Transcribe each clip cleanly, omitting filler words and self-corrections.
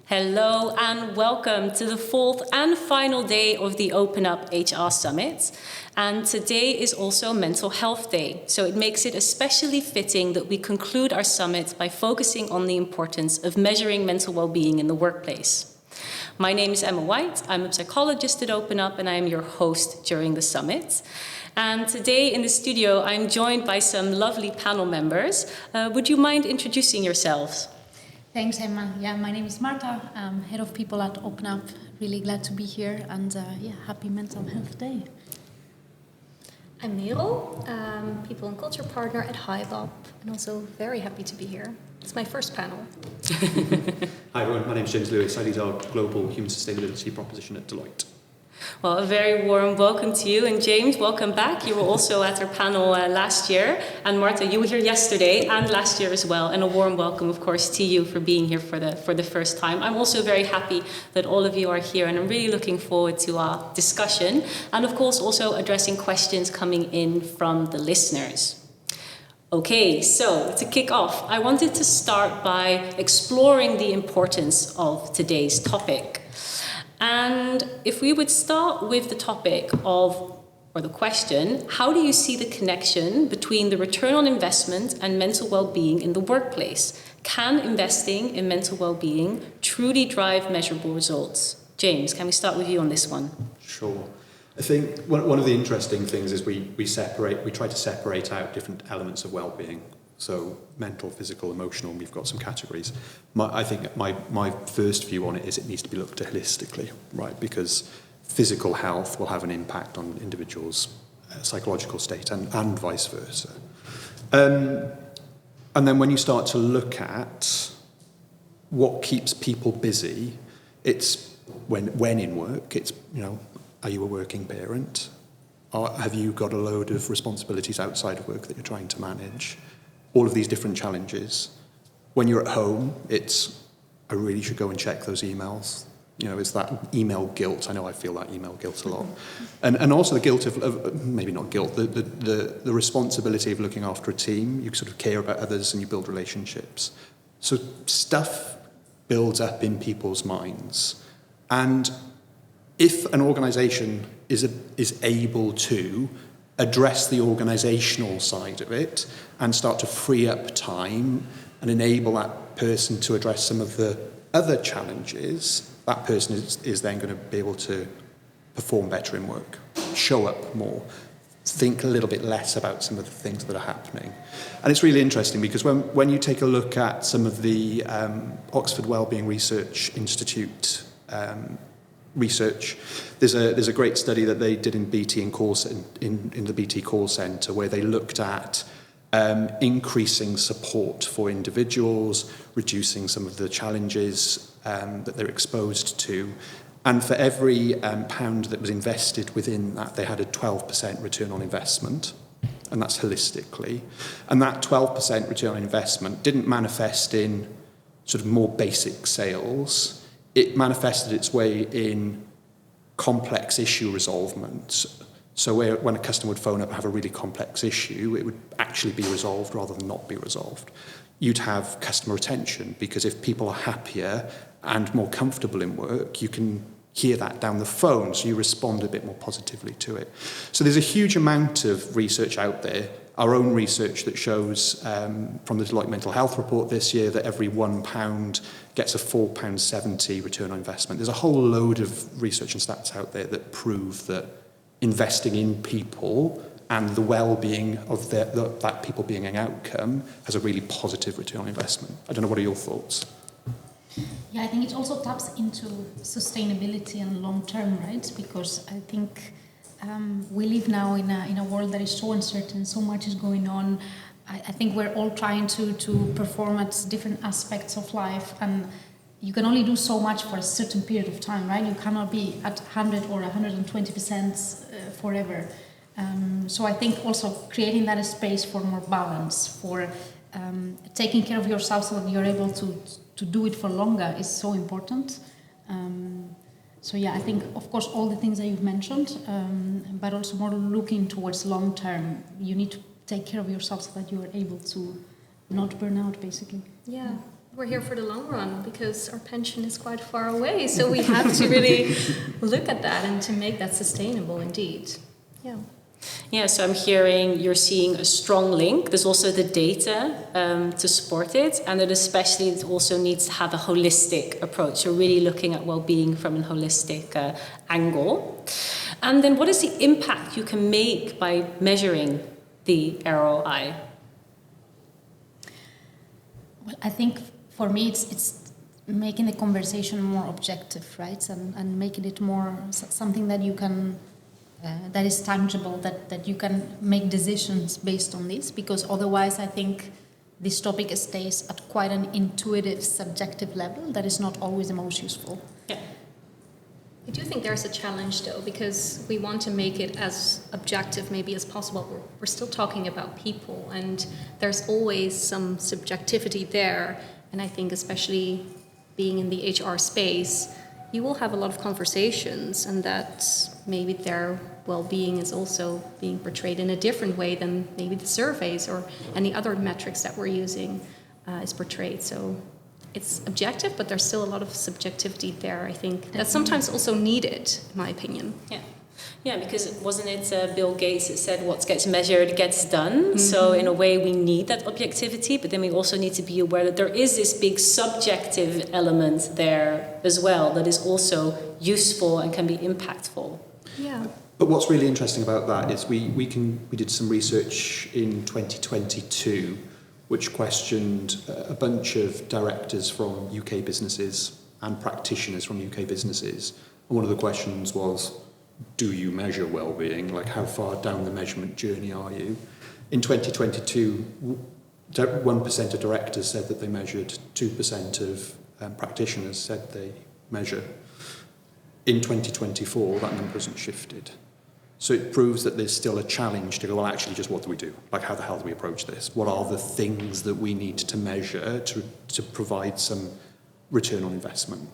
Hello and welcome to the fourth and final day of the OpenUp HR Summit. And today is also Mental Health Day, so it makes it especially fitting that we conclude our summit by focusing on the importance of measuring mental well-being in the workplace. My name is Emma White, I'm a psychologist at OpenUp and I am your host during the summit. And today in the studio I'm joined by some lovely panel members. Would you mind introducing yourselves? Thanks, Emma. Yeah, my name is Marta. I'm head of people at OpenUp. Really glad to be here and happy Mental Health Day. I'm Merel, people and culture partner at HiBob, and also very happy to be here. It's my first panel. Hi everyone, my name is James Lewis. I lead our global human sustainability proposition at Deloitte. Well, a very warm welcome to you. And James, welcome back. You were also at our panel last year. And Marta, you were here yesterday and last year as well. And a warm welcome, of course, to you for being here for the first time. I'm also very happy that all of you are here. And I'm really looking forward to our discussion. And of course, also addressing questions coming in from the listeners. Okay, so to kick off, I wanted to start by exploring the importance of today's topic. And if we would start with the topic or the question, how do you see the connection between the return on investment and mental well-being in the workplace? Can investing in mental well-being truly drive measurable results? James, can we start with you on this one? Sure. I think one of the interesting things is we try to separate out different elements of well-being. So mental, physical, emotional, and we've got some categories. I think my first view on it is it needs to be looked at holistically, right? Because physical health will have an impact on individuals' psychological state and vice versa. And then when you start to look at what keeps people busy, it's when in work, it's, are you a working parent? Have you got a load of responsibilities outside of work that you're trying to manage? All of these different challenges. When you're at home, I really should go and check those emails. It's that email guilt. I know I feel that email guilt a lot. And also the guilt of maybe not guilt, the responsibility of looking after a team. You sort of care about others and you build relationships. So stuff builds up in people's minds. And if an organisation is able to address the organisational side of it and start to free up time and enable that person to address some of the other challenges, that person is then going to be able to perform better in work, show up more, think a little bit less about some of the things that are happening. And it's really interesting because when you take a look at some of the Oxford Wellbeing Research Institute research, there's a great study that they did in BT in the BT call centre where they looked at increasing support for individuals, reducing some of the challenges that they're exposed to, and for every pound that was invested within that, they had a 12% return on investment, and that's holistically. And that 12% return on investment didn't manifest in sort of more basic sales. It manifested its way in complex issue resolvement. So when a customer would phone up and have a really complex issue, it would actually be resolved rather than not be resolved. You'd have customer retention, because if people are happier and more comfortable in work, you can hear that down the phone, so you respond a bit more positively to it. So there's a huge amount of research out there. Our own research that shows from the Deloitte Mental Health Report this year that every £1 gets a £4.70 return on investment. There's a whole load of research and stats out there that prove that investing in people and the well-being of that people being an outcome has a really positive return on investment. I don't know, what are your thoughts? Yeah, I think it also taps into sustainability and long-term, right? Because I think we live now in a world that is so uncertain, so much is going on. I think we're all trying to perform at different aspects of life, and you can only do so much for a certain period of time, right? You cannot be at 100 or 120% forever. So I think also creating that space for more balance, for taking care of yourself so that you're able to do it for longer is so important. So yeah, I think, of course, all the things that you've mentioned, but also more looking towards long term. You need to take care of yourself so that you are able to not burn out, basically. Yeah. we're here for the long run because our pension is quite far away. So we have to really look at that and to make that sustainable indeed. Yeah. Yeah, so I'm hearing you're seeing a strong link. There's also the data to support it, and that especially it also needs to have a holistic approach. So really looking at well-being from a holistic angle. And then what is the impact you can make by measuring the ROI? Well, I think for me it's making the conversation more objective, right? And making it more something that you can... that is tangible, that you can make decisions based on this, because otherwise I think this topic stays at quite an intuitive, subjective level that is not always the most useful. Yeah. I do think there's a challenge though, because we want to make it as objective maybe as possible. We're still talking about people, and there's always some subjectivity there, and I think especially being in the HR space, you will have a lot of conversations, and that maybe their well-being is also being portrayed in a different way than maybe the surveys or any other metrics that we're using is portrayed. So it's objective, but there's still a lot of subjectivity there, I think. That's sometimes also needed, in my opinion. Yeah. Yeah, because wasn't it Bill Gates that said what gets measured gets done? Mm-hmm. So in a way we need that objectivity, but then we also need to be aware that there is this big subjective element there as well that is also useful and can be impactful. Yeah. But what's really interesting about that is we did some research in 2022 which questioned a bunch of directors from UK businesses and practitioners from UK businesses. And one of the questions was, do you measure well-being? Like, how far down the measurement journey are you? In 2022, 1% of directors said that they measured, 2% of practitioners said they measure. In 2024, that number hasn't shifted. So it proves that there's still a challenge to go, well, actually, just what do we do? Like, how the hell do we approach this? What are the things that we need to measure to provide some return on investment?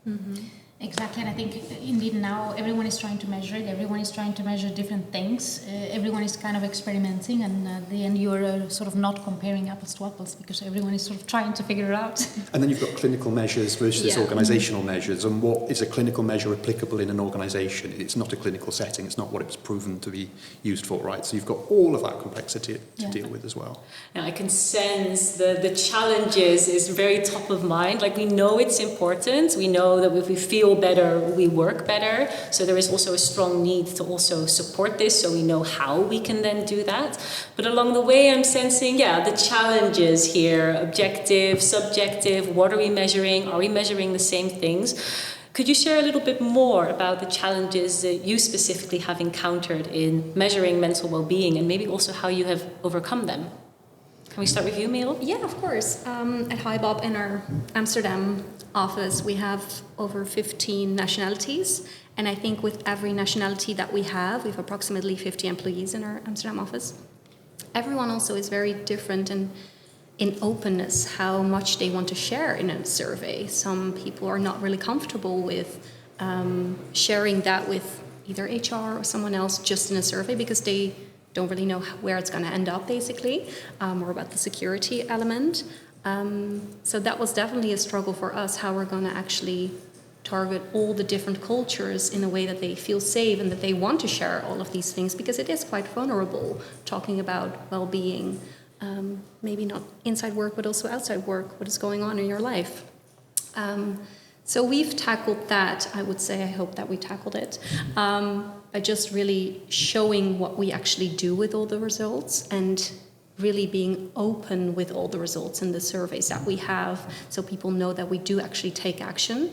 Mm-hmm. Exactly, and I think indeed now everyone is trying to measure it, everyone is trying to measure different things, everyone is kind of experimenting, and at the end you're sort of not comparing apples to apples because everyone is sort of trying to figure it out. And then you've got clinical measures versus organisational measures, and what is a clinical measure applicable in an organisation? It's not a clinical setting, it's not what it was proven to be used for, right? So you've got all of that complexity to deal with as well. Yeah, I can sense the challenges is very top of mind. Like, we know it's important, we know that if we feel better, we work better. So there is also a strong need to also support this, so we know how we can then do that. But along the way, I'm sensing, the challenges here, objective, subjective, what are we measuring? Are we measuring the same things? Could you share a little bit more about the challenges that you specifically have encountered in measuring mental well-being, and maybe also how you have overcome them? Can we start with you, Merel? Yeah, of course. At HiBob in our Amsterdam office, we have over 15 nationalities. And I think with every nationality that we have approximately 50 employees in our Amsterdam office. Everyone also is very different in openness, how much they want to share in a survey. Some people are not really comfortable with sharing that with either HR or someone else just in a survey because they don't really know where it's going to end up, basically, or about the security element. So that was definitely a struggle for us, how we're going to actually target all the different cultures in a way that they feel safe and that they want to share all of these things, because it is quite vulnerable talking about well-being, maybe not inside work, but also outside work, what is going on in your life. So we've tackled that, I would say. I hope that we tackled it. By just really showing what we actually do with all the results and really being open with all the results in the surveys that we have, so people know that we do actually take action.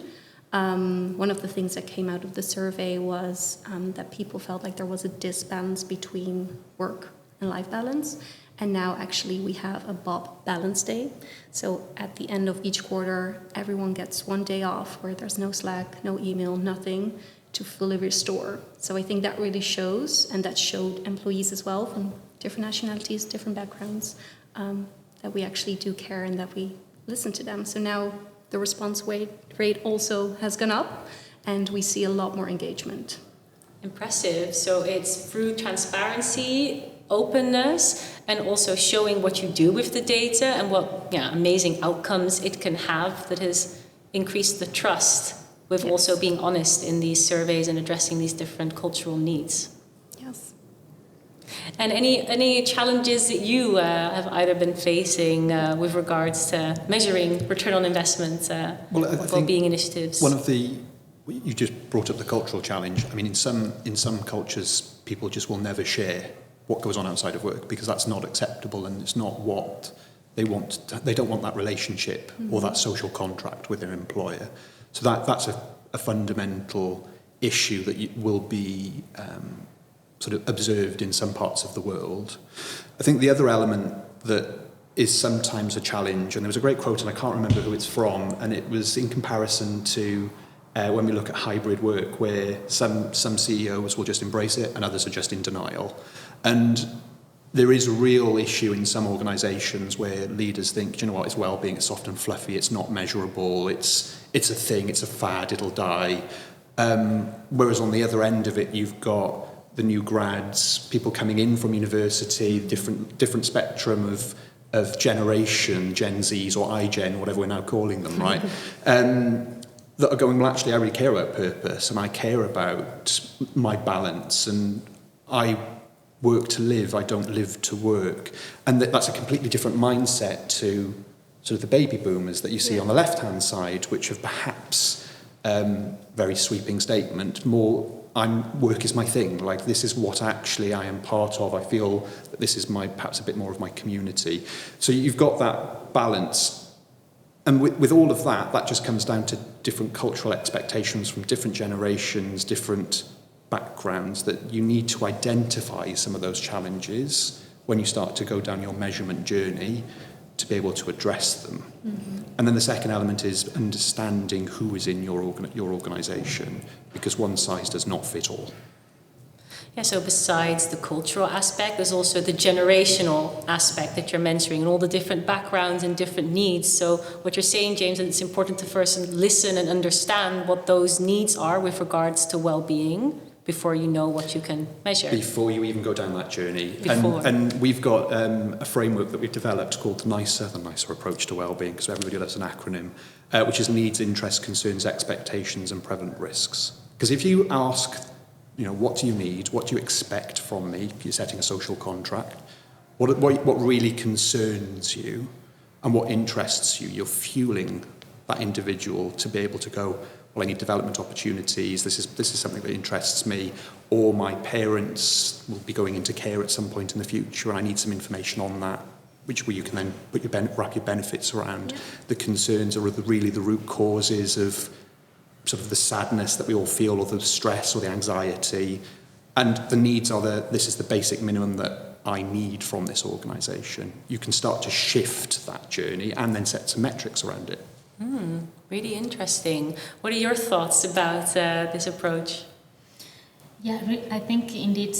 One of the things that came out of the survey was that people felt like there was a disbalance between work and life balance. And now actually we have a Bob Balance Day. So at the end of each quarter, everyone gets one day off where there's no Slack, no email, nothing, to fully restore. So I think that really shows, and that showed employees as well from different nationalities, different backgrounds, that we actually do care and that we listen to them. So now the response rate also has gone up, and we see a lot more engagement. Impressive. So it's through transparency, openness and also showing what you do with the data and what amazing outcomes it can have that has increased the trust with also being honest in these surveys and addressing these different cultural needs. Yes. And any challenges that you have either been facing with regards to measuring return on investment well-being initiatives? You just brought up the cultural challenge. I mean, in some cultures, people just will never share what goes on outside of work because that's not acceptable and it's not what they want. They don't want that relationship or that social contract with their employer. So that's a fundamental issue that will be sort of observed in some parts of the world. I think the other element that is sometimes a challenge, and there was a great quote, and I can't remember who it's from, and it was in comparison to when we look at hybrid work, where some CEOs will just embrace it and others are just in denial. And there is a real issue in some organisations where leaders think, you know what, it's well-being, it's soft and fluffy, it's not measurable, it's a thing, it's a fad, it'll die. Whereas on the other end of it, you've got the new grads, people coming in from university, different spectrum of generation, Gen Zs or iGen, whatever we're now calling them, right? That are going, well, actually, I really care about purpose and I care about my balance and I work to live, I don't live to work. And that's a completely different mindset to sort of the baby boomers that you see on the left-hand side, which have perhaps very sweeping statement, more work is my thing, like this is what actually I am part of, I feel that this is perhaps a bit more of my community. So you've got that balance. And with all of that just comes down to different cultural expectations from different generations, different backgrounds, that you need to identify some of those challenges when you start to go down your measurement journey to be able to address them. Mm-hmm. And then the second element is understanding who is in your organisation, because one size does not fit all. Yeah, so besides the cultural aspect, there's also the generational aspect that you're mentoring and all the different backgrounds and different needs. So what you're saying, James, is it's important to first listen and understand what those needs are with regards to well-being before you know what you can measure. Before you even go down that journey. And we've got a framework that we've developed called the nicer approach to well-being, because everybody loves an acronym, which is needs, interests, concerns, expectations and prevalent risks. Because if you ask, what do you need? What do you expect from me? You're setting a social contract. What really concerns you and what interests you? You're fueling that individual to be able to go, well, I need development opportunities. This is something that interests me. Or my parents will be going into care at some point in the future, and I need some information on that, which you can then wrap your benefits around. Yeah. The concerns are really the root causes of sort of the sadness that we all feel, or the stress or the anxiety. And the needs are this is the basic minimum that I need from this organisation. You can start to shift that journey and then set some metrics around it. Really interesting. What are your thoughts about this approach? Yeah, I think indeed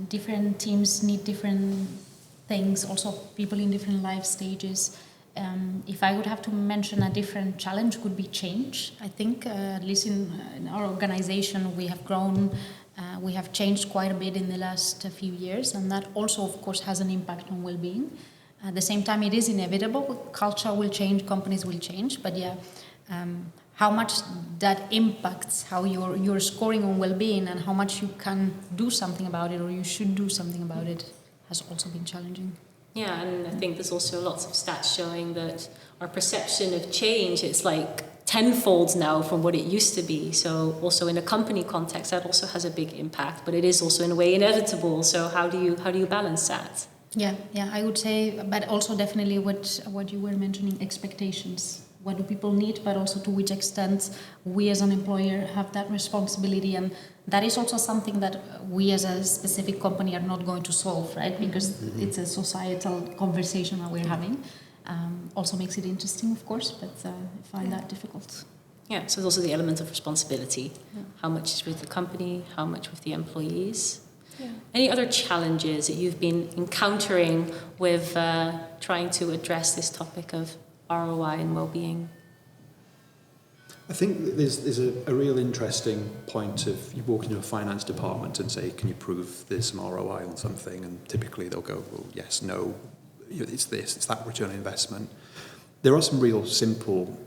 different teams need different things, also people in different life stages. If I would have to mention a different challenge, would be change. I think, at least in our organization, we have grown, we have changed quite a bit in the last few years, and that also, of course, has an impact on well-being. At the same time, it is inevitable. Culture will change, companies will change, but how much that impacts how you're scoring on well-being and how much you can do something about it, or you should do something about it, has also been challenging. Yeah, and I think there's also lots of stats showing that our perception of change is like tenfold now from what it used to be. So also in a company context, that also has a big impact, but it is also in a way inevitable. So how do you balance that? Yeah, I would say, but also definitely what you were mentioning, expectations. What do people need, but also to which extent we as an employer have that responsibility. And that is also something that we as a specific company are not going to solve, right? Because it's a societal conversation that we're having. Also makes it interesting, of course, but I find that difficult. Yeah, so there's also the element of responsibility. Yeah. How much is with the company, how much with the employees? Yeah. Any other challenges that you've been encountering with trying to address this topic of ROI and well-being? I think there's a real interesting point of you walk into a finance department and say, can you prove there's some ROI on something? And typically they'll go, well, yes, no, it's this, it's that return on investment. There are some real simple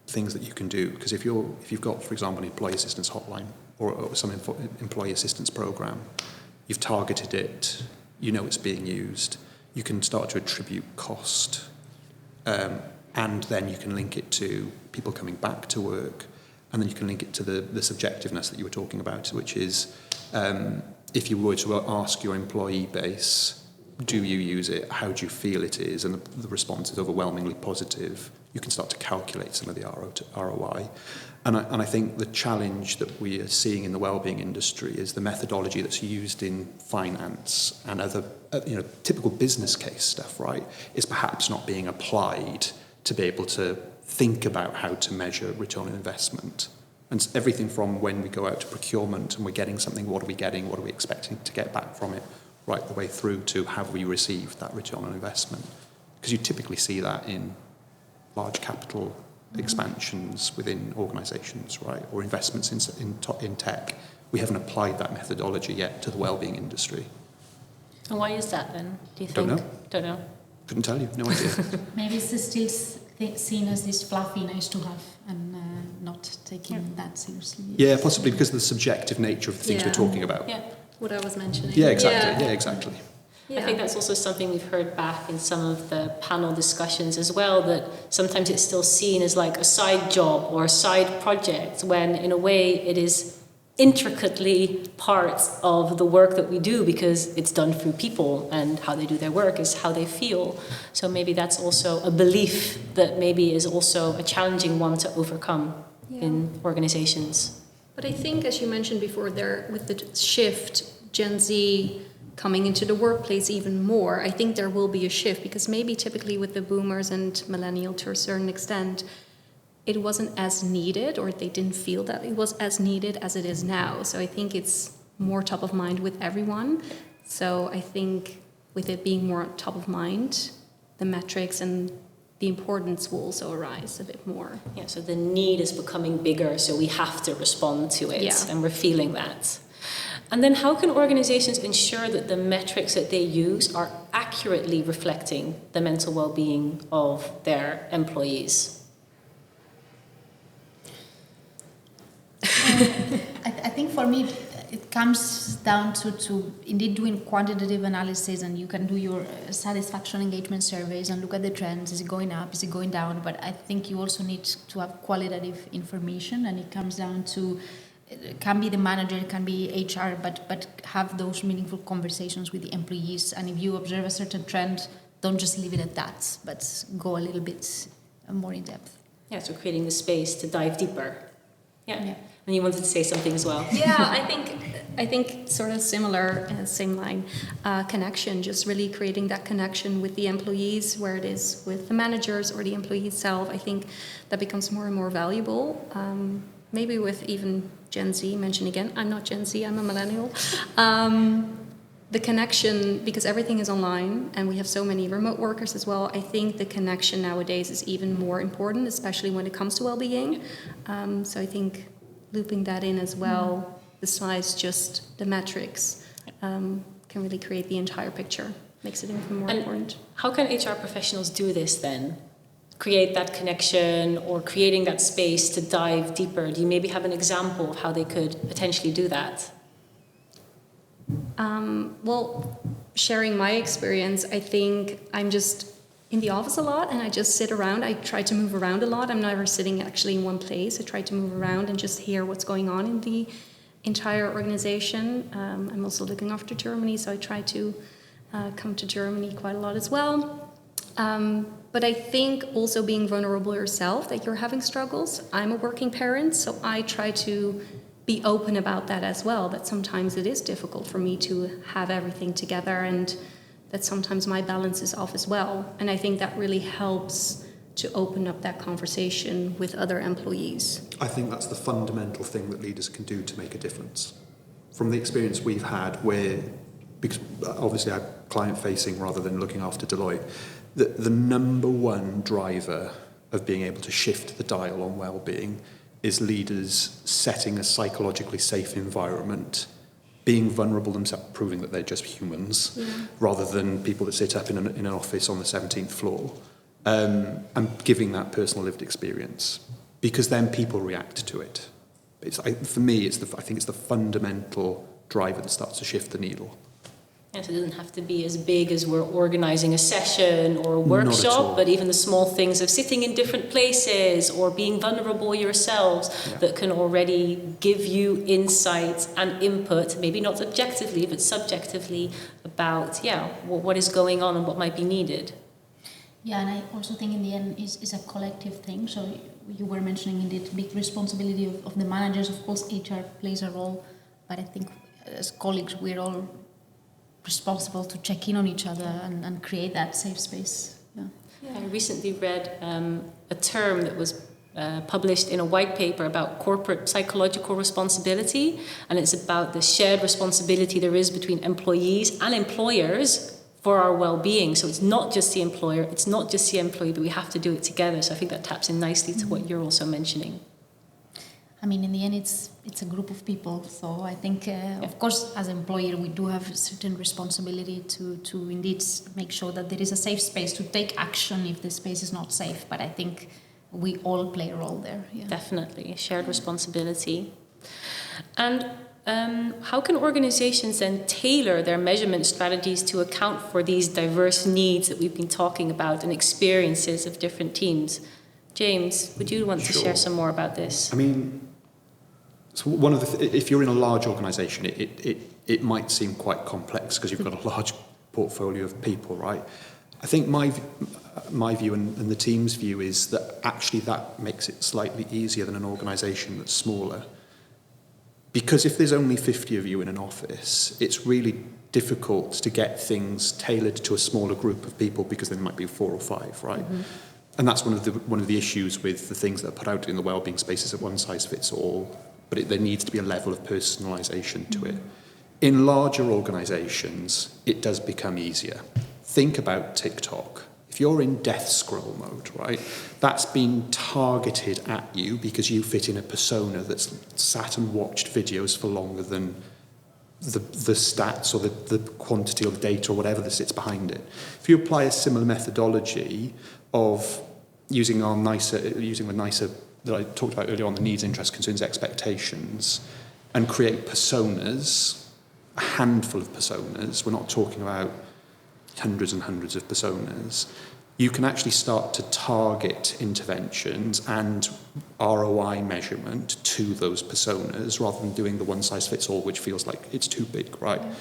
things that you can do, because if you've got, for example, an employee assistance hotline or some employee assistance program, you've targeted it, you know it's being used, you can start to attribute cost, and then you can link it to people coming back to work, and then you can link it to the subjectiveness that you were talking about, which is if you were to ask your employee base, do you use it, how do you feel it is, and the response is overwhelmingly positive, you can start to calculate some of the ROI. And I think the challenge that we are seeing in the wellbeing industry is the methodology that's used in finance and other typical business case stuff, right, is perhaps not being applied to be able to think about how to measure return on investment. And everything from when we go out to procurement and we're getting something, what are we getting, what are we expecting to get back from it, right the way through to have we received that return on investment. Because you typically see that in large capital expansions within organisations, right, or investments in tech. We haven't applied that methodology yet to the wellbeing industry. And why is that then, do you think? Don't know. Couldn't tell you, no idea. Maybe it's still seen as this fluffy nice to have and not taking that seriously. Yeah, possibly because of the subjective nature of the things we're talking about. Yeah. What I was mentioning. Yeah, exactly. Yeah, exactly. I think that's also something we've heard back in some of the panel discussions as well, that sometimes it's still seen as like a side job or a side project, when in a way it is intricately part of the work that we do, because it's done through people, and how they do their work is how they feel. So maybe that's also a belief that maybe is also a challenging one to overcome in organizations. But I think, as you mentioned before, there with the shift, Gen Z coming into the workplace even more, I think there will be a shift, because maybe typically with the boomers and millennial to a certain extent, it wasn't as needed, or they didn't feel that it was as needed as it is now. So I think it's more top of mind with everyone. So I think with it being more top of mind, the metrics and the importance will also arise a bit more. Yeah, so the need is becoming bigger, so we have to respond to it, and we're feeling that. And then how can organizations ensure that the metrics that they use are accurately reflecting the mental well-being of their employees? I think for me it comes down to indeed doing quantitative analysis, and you can do your satisfaction engagement surveys and look at the trends. Is it going up? Is it going down? But I think you also need to have qualitative information, and it comes down to, it can be the manager, it can be HR, but have those meaningful conversations with the employees. And if you observe a certain trend, don't just leave it at that, but go a little bit more in depth. Yeah, so creating the space to dive deeper. Yeah. And you wanted to say something as well. Yeah, I think sort of similar, same line, connection, just really creating that connection with the employees, where it is with the managers or the employee itself. I think that becomes more and more valuable. Maybe with even Gen Z, mention again, I'm not Gen Z, I'm a millennial. The connection, because everything is online and we have so many remote workers as well, I think the connection nowadays is even more important, especially when it comes to well-being. So I think looping that in as well, besides just the metrics, can really create the entire picture, makes it even more important. How can HR professionals do this then? Create that connection or creating that space to dive deeper? Do you maybe have an example of how they could potentially do that? Well, sharing my experience, I think I'm just in the office a lot and I just sit around. I try to move around a lot. I'm never sitting actually in one place. I try to move around and just hear what's going on in the entire organization. I'm also looking after Germany, so I try to come to Germany quite a lot as well. But I think also being vulnerable yourself, that you're having struggles. I'm a working parent, so I try to be open about that as well, that sometimes it is difficult for me to have everything together and that sometimes my balance is off as well. And I think that really helps to open up that conversation with other employees. I think that's the fundamental thing that leaders can do to make a difference. From the experience we've had where, because obviously I'm client-facing rather than looking after Deloitte, the number one driver of being able to shift the dial on well-being is leaders setting a psychologically safe environment, being vulnerable themselves, proving that they're just humans, rather than people that sit up in an office on the 17th floor, and giving that personal lived experience, because then people react to it. For me, I think it's the fundamental driver that starts to shift the needle. Yes, it doesn't have to be as big as we're organising a session or a workshop, but even the small things of sitting in different places or being vulnerable yourselves that can already give you insight and input, maybe not objectively, but subjectively, about what is going on and what might be needed. Yeah, and I also think in the end is a collective thing. So you were mentioning indeed big responsibility of the managers. Of course, HR plays a role, but I think as colleagues, we're all responsible to check in on each other and create that safe space. I recently read a term that was published in a white paper about corporate psychological responsibility, and it's about the shared responsibility there is between employees and employers for our well-being. So it's not just the employer, it's not just the employee, but we have to do it together. So I think that taps in nicely to what you're also mentioning. I mean, in the end, it's a group of people. So I think, of course, as an employer, we do have a certain responsibility to indeed make sure that there is a safe space to take action if the space is not safe. But I think we all play a role there. Yeah. Definitely, shared responsibility. And how can organizations then tailor their measurement strategies to account for these diverse needs that we've been talking about and experiences of different teams? James, would you want to share some more about this? I mean, so if you're in a large organisation, it might seem quite complex because you've got a large portfolio of people, right? I think my view and the team's view is that actually that makes it slightly easier than an organisation that's smaller. Because if there's only 50 of you in an office, it's really difficult to get things tailored to a smaller group of people because there might be 4 or 5, right? Mm-hmm. And that's one of the issues with the things that are put out in the wellbeing spaces of one size fits all. But there needs to be a level of personalisation to it. In larger organisations, it does become easier. Think about TikTok. If you're in death scroll mode, right, that's been targeted at you because you fit in a persona that's sat and watched videos for longer than the stats or the quantity of data or whatever that sits behind it. If you apply a similar methodology of using the nicer that I talked about earlier on, the needs, interests, concerns, expectations, and create personas, a handful of personas, we're not talking about hundreds and hundreds of personas, you can actually start to target interventions and ROI measurement to those personas rather than doing the one-size-fits-all, which feels like it's too big, right? Yeah.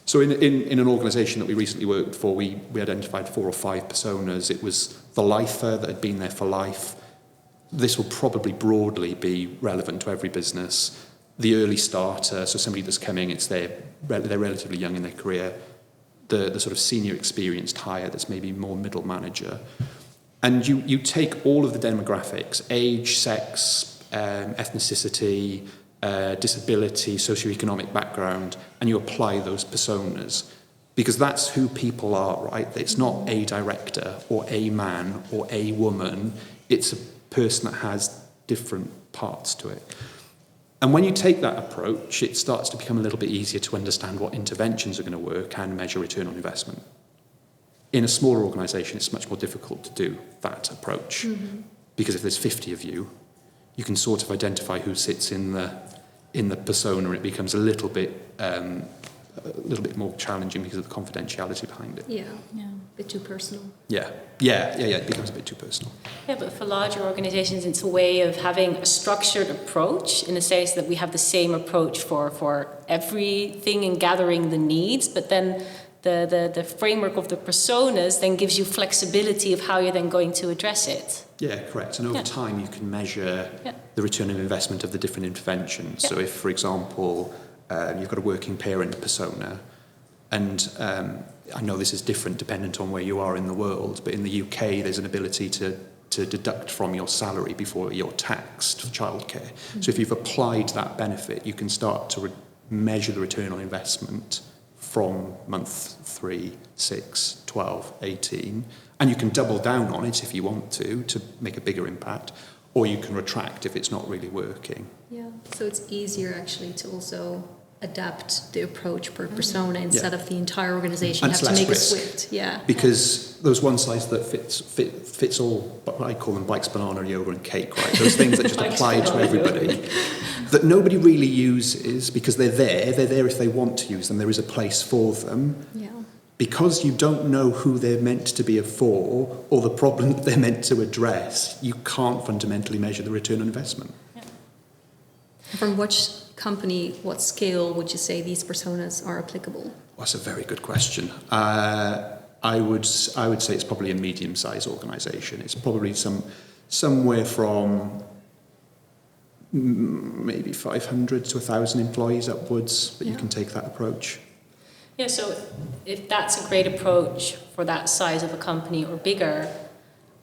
So in an organisation that we recently worked for, we identified 4 or 5 personas. It was the lifer that had been there for life. This will probably broadly be relevant to every business. The early starter, so somebody that's coming, they're relatively young in their career. The sort of senior experienced hire that's maybe more middle manager. And you take all of the demographics, age, sex, ethnicity, disability, socioeconomic background, and you apply those personas. Because that's who people are, right? It's not a director or a man or a woman. It's a person that has different parts to it. And when you take that approach, it starts to become a little bit easier to understand what interventions are going to work and measure return on investment. In a smaller organisation, it's much more difficult to do that approach. Mm-hmm. Because if there's 50 of you, you can sort of identify who sits in the persona. It becomes a little bit more challenging because of the confidentiality behind it. Yeah. A bit too personal. Yeah, it becomes a bit too personal. Yeah, but for larger organizations, it's a way of having a structured approach in the sense that we have the same approach for everything and gathering the needs, but then the framework of the personas then gives you flexibility of how you're then going to address it. Yeah, correct. And over time, you can measure the return on investment of the different interventions. Yeah. So if, for example, you've got a working parent persona, and I know this is different dependent on where you are in the world, but in the UK there's an ability to deduct from your salary before you're taxed for childcare. Mm-hmm. So if you've applied that benefit, you can start to measure the return on investment from month 3, 6, 12, 18, and you can double down on it if you want to make a bigger impact. or you can retract if it's not really working. Yeah, so it's easier actually to also adapt the approach per persona instead of the entire organization And have it's to less make risk. a switch. Yeah. Because those one size that fits all, but I call them bikes, banana, yoga and cake, right? Those things that just apply to everybody, that nobody really uses because they're there if they want to use them, there is a place for them. Yeah. Because you don't know who they're meant to be for or the problem that they're meant to address, you can't fundamentally measure the return on investment. Yeah. From which company, what scale would you say these personas are applicable? Well, that's a very good question. I would say it's probably a medium-sized organisation. It's probably somewhere from maybe 500 to 1,000 employees upwards, but you can take that approach. Yeah, so if that's a great approach for that size of a company or bigger,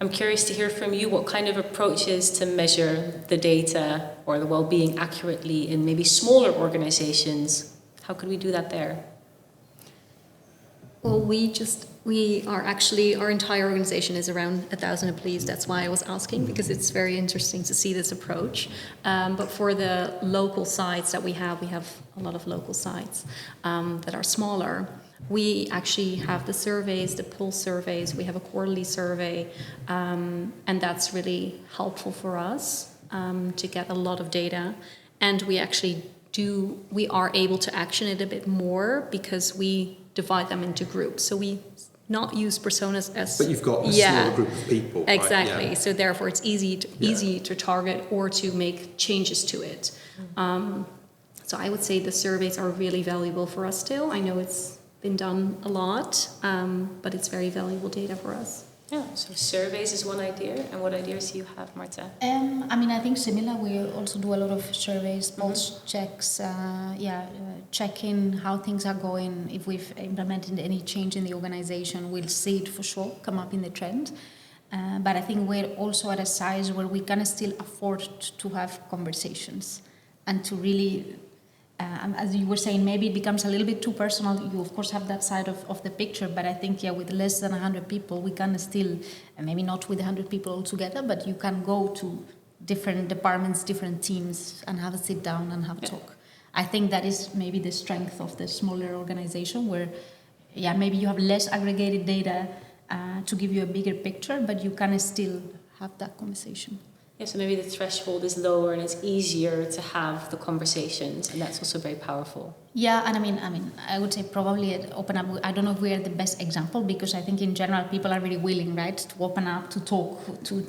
I'm curious to hear from you what kind of approaches to measure the data or the well-being accurately in maybe smaller organizations. How could we do that there? Well, our entire organization is around 1,000 employees. That's why I was asking, because it's very interesting to see this approach. But for the local sites that we have a lot of local sites that are smaller. We actually have the surveys, the pulse surveys. We have a quarterly survey, and that's really helpful for us to get a lot of data. And we are able to action it a bit more because we divide them into groups. So we not use personas as... But you've got a smaller group of people. Exactly. Right? Yeah. So therefore it's easy to target or to make changes to it. So I would say the surveys are really valuable for us still. I know it's been done a lot, but it's very valuable data for us. Yeah, so surveys is one idea. And what ideas do you have, Marta? I think similar. We also do a lot of surveys, pulse checks, checking how things are going. If we've implemented any change in the organization, we'll see it for sure come up in the trend. But I think we're also at a size where we can still afford to have conversations and to really... as you were saying, maybe it becomes a little bit too personal. You, of course, have that side of the picture, but I think, with less than 100 people, we can still, maybe not with 100 people all together, but you can go to different departments, different teams, and have a sit down and have a talk. I think that is maybe the strength of the smaller organization where, maybe you have less aggregated data to give you a bigger picture, but you can still have that conversation. Yeah, so maybe the threshold is lower and it's easier to have the conversations, and that's also very powerful. Yeah, and I would say probably at OpenUp, I don't know if we are the best example because I think in general people are really willing, right, to open up, to talk,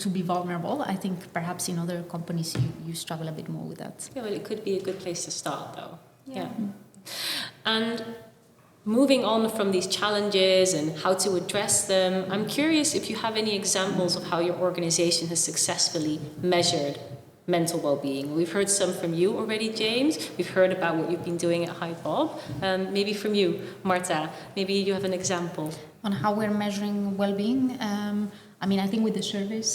to be vulnerable. I think perhaps in other companies you struggle a bit more with that. Yeah, well, it could be a good place to start, though. Yeah. And moving on from these challenges and how to address them, I'm curious if you have any examples of how your organization has successfully measured mental well-being. We've heard some from you already, James. We've heard about what you've been doing at HiBob. Maybe from you, Marta. Maybe you have an example. On how we're measuring well-being, I think with the surveys,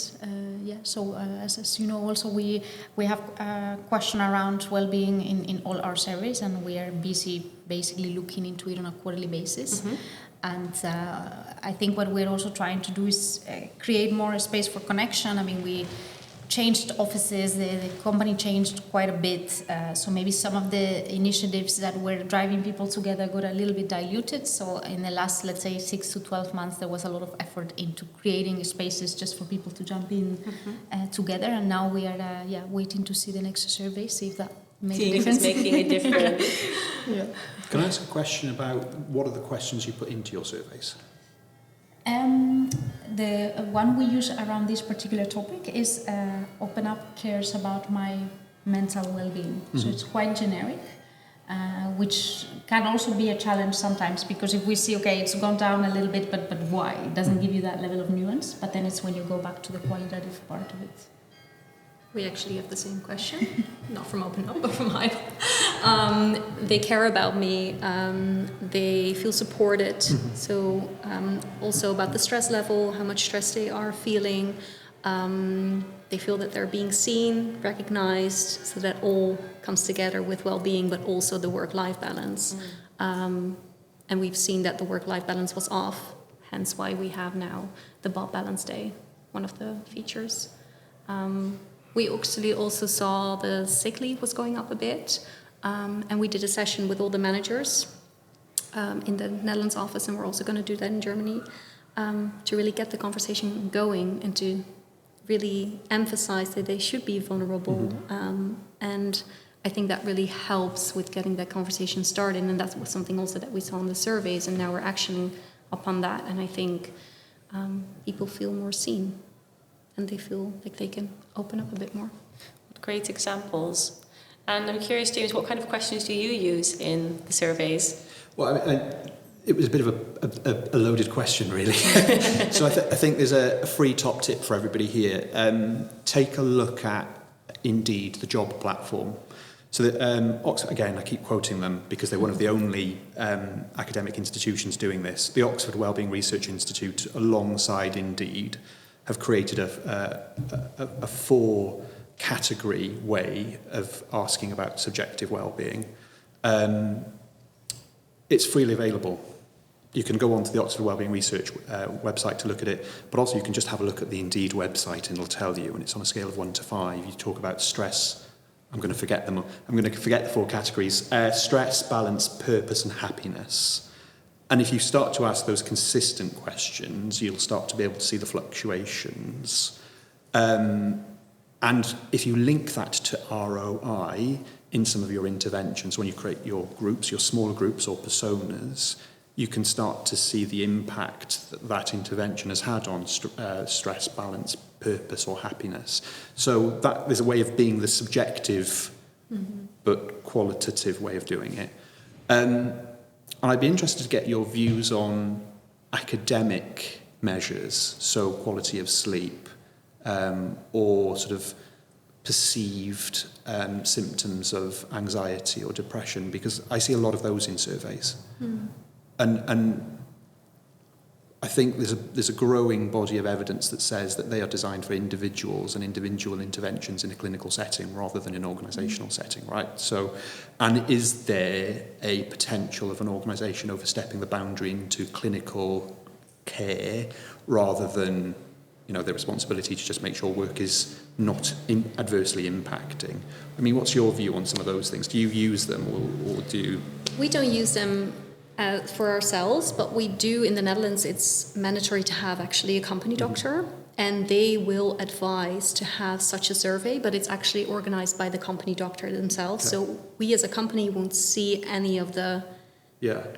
So as you know, also we have a question around well-being in all our surveys, and we are busy basically looking into it on a quarterly basis. Mm-hmm. And I think what we're also trying to do is create more space for connection. We changed offices, the company changed quite a bit, so maybe some of the initiatives that were driving people together got a little bit diluted. So in the last, let's say, 6 to 12 months, there was a lot of effort into creating spaces just for people to jump in together. And now we are waiting to see the next survey, see if that made a difference. Making a difference. Yeah. Can I ask a question about what are the questions you put into your surveys? The one we use around this particular topic is OpenUp cares about my mental well-being. Mm-hmm. So it's quite generic, which can also be a challenge sometimes, because if we see, okay, it's gone down a little bit, but why? It doesn't give you that level of nuance, but then it's when you go back to the qualitative part of it. We actually have the same question, not from OpenUp, but from HiBob. They care about me. They feel supported. Mm-hmm. So also about the stress level, how much stress they are feeling. They feel that they're being seen, recognized, so that all comes together with well-being, but also the work-life balance. Mm. And we've seen that the work-life balance was off, hence why we have now the Bob Balance Day, one of the features. We actually also saw the sick leave was going up a bit, and we did a session with all the managers in the Netherlands office, and we're also going to do that in Germany, to really get the conversation going and to really emphasize that they should be vulnerable. And I think that really helps with getting that conversation started, and that was something also that we saw in the surveys, and now we're actioning upon that, and I think people feel more seen, and they feel like they can open up a bit more. Great examples. And I'm curious, James, what kind of questions do you use in the surveys? Well, it was a bit of a loaded question, really. So I think there's a free top tip for everybody here. Take a look at Indeed, the job platform. So that, Oxford, again, I keep quoting them because they're one of the only academic institutions doing this. The Oxford Wellbeing Research Institute, alongside Indeed, have created a 4-category way of asking about subjective well-being. It's freely available. You can go onto the Oxford Wellbeing Research website to look at it, but also you can just have a look at the Indeed website and it'll tell you, and it's on a scale of 1 to 5. You talk about stress. I'm going to forget them. I'm going to forget the 4 categories. Stress, balance, purpose, and happiness. And if you start to ask those consistent questions, you'll start to be able to see the fluctuations. And if you link that to ROI in some of your interventions, when you create your groups, your smaller groups or personas, you can start to see the impact that that intervention has had on stress, balance, purpose or happiness. So that there's a way of being the subjective but qualitative way of doing it. And I'd be interested to get your views on academic measures, so quality of sleep, or sort of perceived symptoms of anxiety or depression, because I see a lot of those in surveys. And I think there's a growing body of evidence that says that they are designed for individuals and individual interventions in a clinical setting rather than an organisational setting, right? So, and is there a potential of an organisation overstepping the boundary into clinical care rather than, you know, their responsibility to just make sure work is not adversely impacting? I mean, what's your view on some of those things? Do you use them or do you... We don't use them for ourselves, but we do in the Netherlands. It's mandatory to have actually a company doctor, and they will advise to have such a survey, but it's actually organized by the company doctor themselves. Okay. So we as a company won't see any of the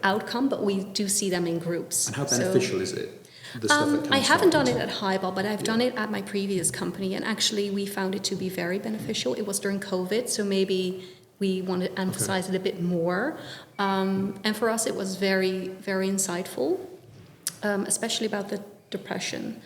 outcome, but we do see them in groups. And how beneficial is it? The stuff that comes I haven't done it at HiBob, but I've done it at my previous company, and actually we found it to be very beneficial. It was during COVID, so maybe we want to emphasize it a bit more. And for us, it was very, very insightful, especially about the depression,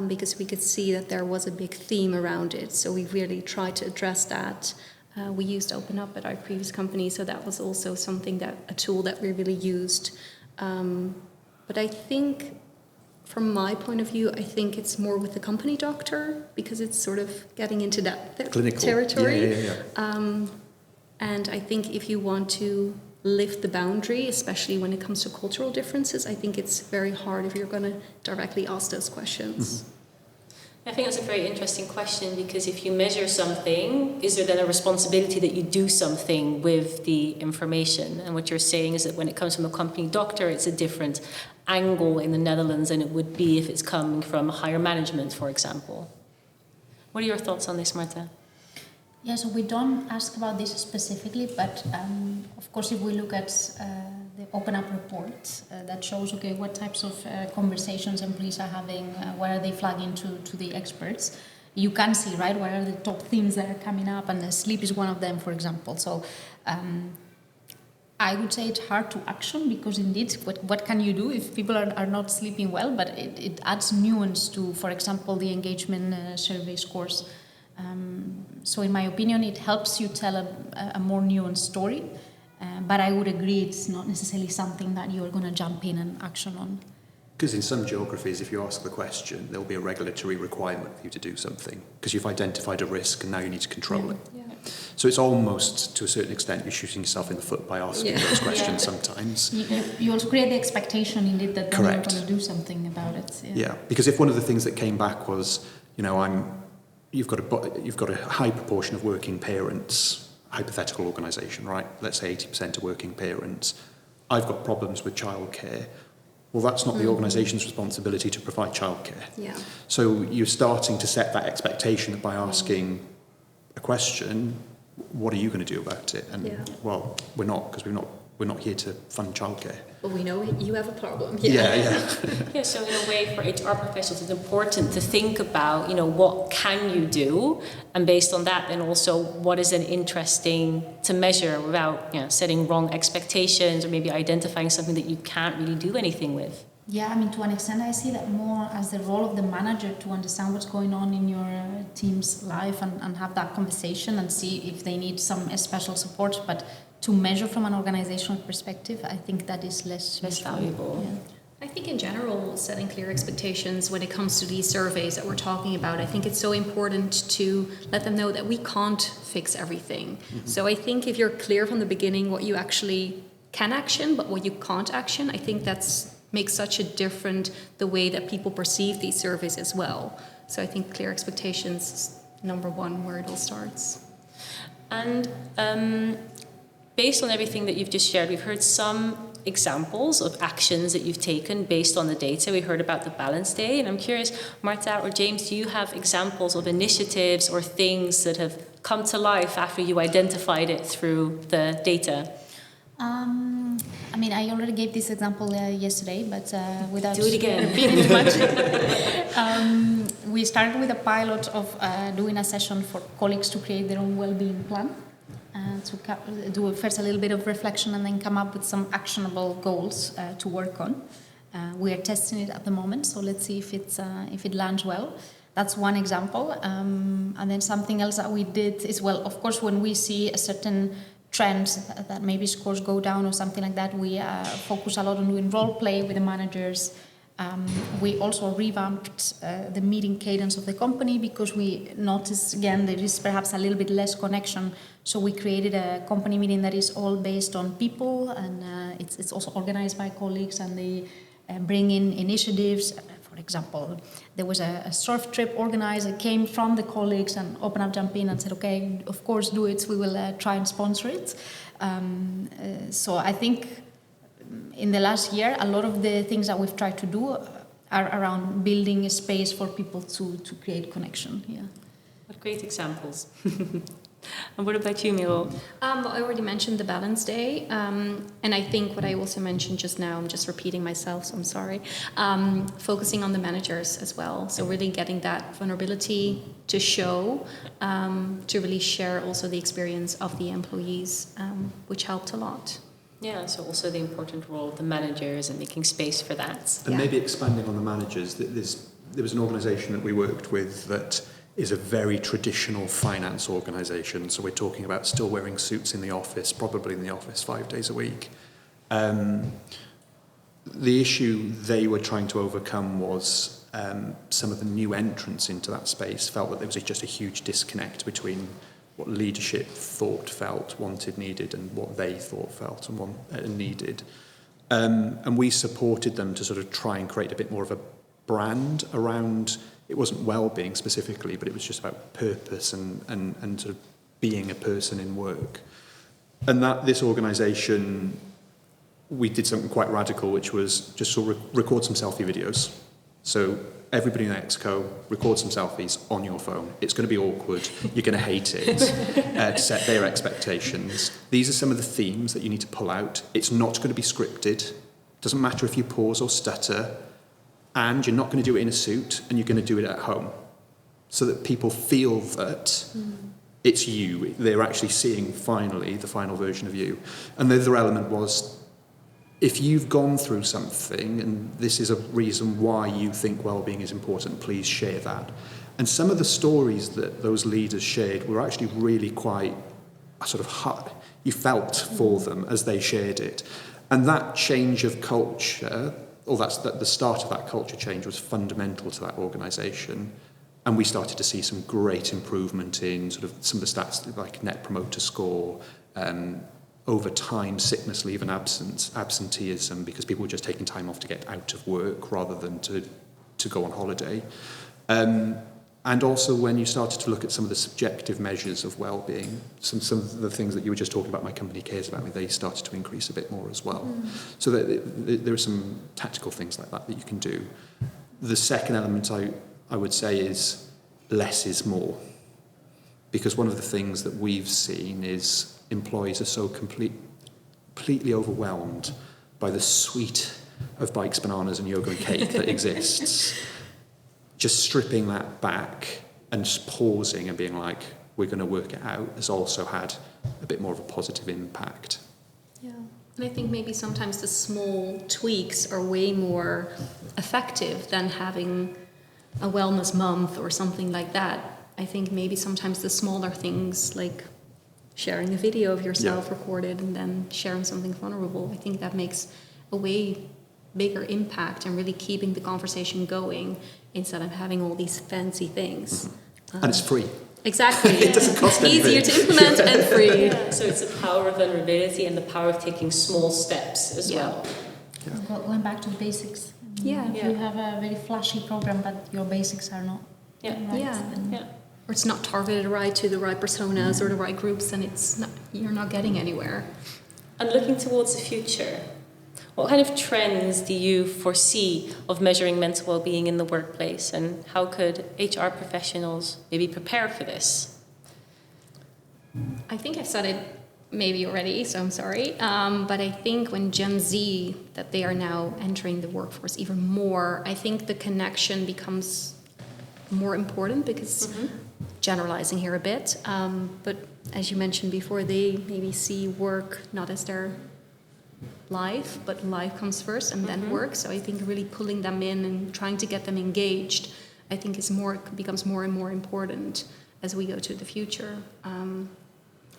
because we could see that there was a big theme around it. So we really tried to address that. We used OpenUp at our previous company, so that was also a tool that we really used. But I think, from my point of view, I think it's more with the company doctor, because it's sort of getting into that clinical territory. And I think if you want to lift the boundary, especially when it comes to cultural differences, I think it's very hard if you're going to directly ask those questions. I think that's a very interesting question, because if you measure something, is there then a responsibility that you do something with the information? And what you're saying is that when it comes from a company doctor, it's a different angle in the Netherlands than it would be if it's coming from higher management, for example. What are your thoughts on this, Marta? Yeah, so we don't ask about this specifically, but of course, if we look at the OpenUp report that shows, okay, what types of conversations employees are having, what are they flagging to the experts, you can see, right, what are the top themes that are coming up, and sleep is one of them, for example. So I would say it's hard to action, because indeed, what can you do if people are not sleeping well? But it adds nuance to, for example, the engagement survey scores. So in my opinion, it helps you tell a more nuanced story, but I would agree it's not necessarily something that you're going to jump in and action on. Because in some geographies, if you ask the question, there'll be a regulatory requirement for you to do something, because you've identified a risk and now you need to control it. Yeah. So it's almost, to a certain extent, you're shooting yourself in the foot by asking those questions sometimes. You also create the expectation, indeed, that you're going to do something about it. Yeah, because if one of the things that came back was, you know, I'm you've got a high proportion of working parents, hypothetical organisation, right? Let's say 80% are working parents. I've got problems with childcare. Well, that's not the organisation's responsibility to provide childcare. Yeah. So you're starting to set that expectation that by asking a question, what are you going to do about it? And well, we're not, because we're not here to fund childcare. But we know you have a problem. Yeah, so in a way for HR professionals it's important to think about, what can you do? And based on that, then also what is an interesting to measure without, setting wrong expectations or maybe identifying something that you can't really do anything with. Yeah, I mean, to an extent, I see that more as the role of the manager to understand what's going on in your team's life and have that conversation and see if they need some special support. But to measure from an organizational perspective, I think that is less valuable. Yeah. I think in general, setting clear expectations when it comes to these surveys that we're talking about, I think it's so important to let them know that we can't fix everything. Mm-hmm. So I think if you're clear from the beginning what you actually can action, but what you can't action, I think makes such a different the way that people perceive these surveys as well. So I think clear expectations is number one where it all starts. And based on everything that you've just shared, we've heard some examples of actions that you've taken based on the data. We heard about the Balance Day, and I'm curious, Marta or James, do you have examples of initiatives or things that have come to life after you identified it through the data? I mean, I already gave this example yesterday, but without do it again. repeating too much. We started with a pilot of doing a session for colleagues to create their own well-being plan, to do first a little bit of reflection and then come up with some actionable goals to work on. We are testing it at the moment, so let's see if it lands well. That's one example. And then something else that we did is, well, of course, when we see a certain trends that maybe scores go down or something like that, we focus a lot on doing role play with the managers. We also revamped the meeting cadence of the company because we noticed, again, there is perhaps a little bit less connection. So we created a company meeting that is all based on people, and it's also organized by colleagues, and they bring in initiatives. For example, there was a surf trip organized that came from the colleagues, and OpenUp jumped in and said, okay, of course, do it. We will try and sponsor it. So I think in the last year, a lot of the things that we've tried to do are around building a space for people to create connection. Yeah. What great examples. And what about you, Merel? I already mentioned the Balance Day, and I think what I also mentioned just now, I'm just repeating myself, so I'm sorry, focusing on the managers as well. So really getting that vulnerability to show, to really share also the experience of the employees, which helped a lot. Yeah, so also the important role of the managers and making space for that. And maybe expanding on the managers, there was an organisation that we worked with that is a very traditional finance organisation. So we're talking about still wearing suits in the office, probably in the office 5 days a week. The issue they were trying to overcome was some of the new entrants into that space felt that there was just a huge disconnect between what leadership thought, felt, wanted, needed, and what they thought, felt, and needed. And we supported them to sort of try and create a bit more of a brand around. It wasn't well-being specifically, but it was just about purpose and sort of being a person in work. And that this organisation, we did something quite radical, which was just sort of record some selfie videos. So everybody in the Exco, record some selfies on your phone. It's going to be awkward. You're going to hate it. To set their expectations. These are some of the themes that you need to pull out. It's not going to be scripted. Doesn't matter if you pause or stutter. And you're not going to do it in a suit, and you're going to do it at home, so that people feel that it's you. They're actually seeing finally the final version of you. And the other element was, if you've gone through something, and this is a reason why you think well-being is important, please share that. And some of the stories that those leaders shared were actually really quite sort of hard. You felt for them as they shared it. And that change of culture, or that's the start of that culture change, was fundamental to that organisation. And we started to see some great improvement in sort of some of the stats like Net Promoter Score, over time, sickness leave and absenteeism, because people were just taking time off to get out of work rather than to go on holiday. And also when you started to look at some of the subjective measures of well-being, some of the things that you were just talking about, my company cares about me, they started to increase a bit more as well. So there are some tactical things like that you can do. The second element I would say is less is more. Because one of the things that we've seen is employees are so completely overwhelmed by the suite of bikes, bananas and yoga and cake that exists. Just stripping that back and just pausing and being like, we're going to work it out, has also had a bit more of a positive impact. Yeah, and I think maybe sometimes the small tweaks are way more effective than having a wellness month or something like that. I think maybe sometimes the smaller things, like sharing a video of yourself recorded and then sharing something vulnerable, I think that makes a way bigger impact and really keeping the conversation going instead of having all these fancy things. And it's free. Exactly. It doesn't cost anything. Easier to implement and free. Yeah, so it's the power of vulnerability and the power of taking small steps as well. Yeah. Going back to the basics. If you have a very flashy program but your basics are not right, then or it's not targeted right to the right personas or the right groups, and you're not getting anywhere. And looking towards the future, what kind of trends do you foresee of measuring mental well-being in the workplace, and how could HR professionals maybe prepare for this? I think I've said it maybe already, so I'm sorry. But I think when Gen Z, that they are now entering the workforce even more, I think the connection becomes more important because, generalizing here a bit, but as you mentioned before, they maybe see work not as their life, but life comes first and then work. So I think really pulling them in and trying to get them engaged, I think becomes more and more important as we go to the future.